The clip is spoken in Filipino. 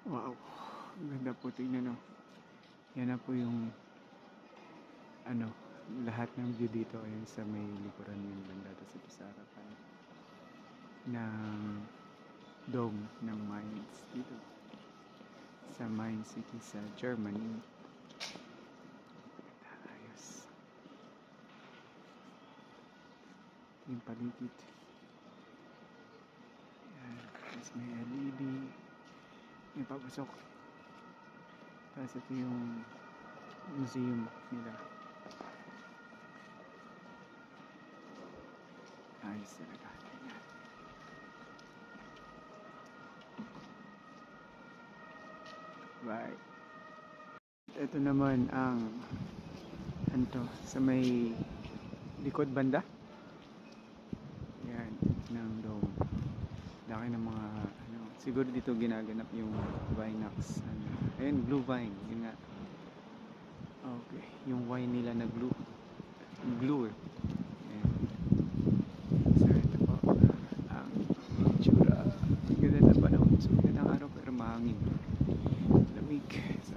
Wow, ang ganda po, tingnan, no. Yan na po yung ano, lahat ng view dito. Ayun sa may likuran yung banda, tapos ito sa harapan ng dome ng Mainz dito sa Mainz City sa Germany. Ayos yung paligid. Yan, tapos may LED, may papasok, tapos ito yung museum nila. Ayos talaga. Yan. Right. Ito naman ang sa may likod banda. Yan, ng dome. Laki ng mga siguro dito ginaganap yung Vinox. Ayun, blue vine. Yun nga. Okay, yung wine nila na blue. Blue. Ayan. So ito po ang itsura. Ganda na panahon. So ganda ng araw pero mahangin. Lamig. So